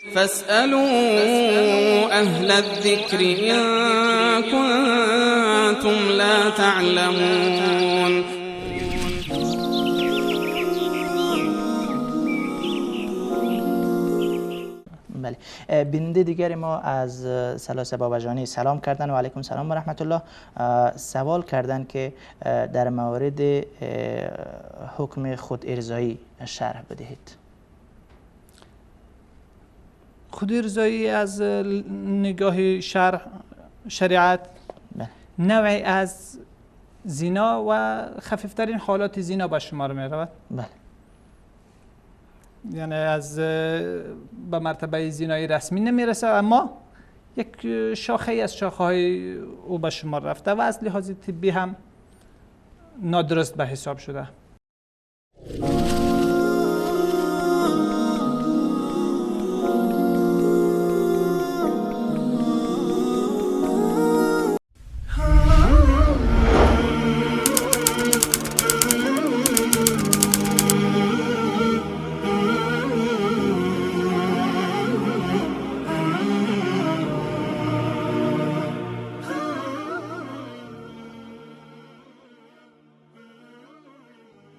فاسألوا أهل الذكر إن كنتم لا تعلمون. بله، بیننده دیگری ما از ثلاثه بابجانی سلام کردن و علیکم سلام و رحمت الله. سوال کردن که در مورد حکم خود ارزایی شرح بدهید. خود ارزایی از نگاه شریعت نوعی از زنا و خفیفترین حالات زنا به شمار می رود. بله. یعنی از به مرتبه زنای رسمی نمیرسه، اما یک شاخه از شاخه های او به شمار رفته و از لحاظ طبی هم نادرست به حساب شده.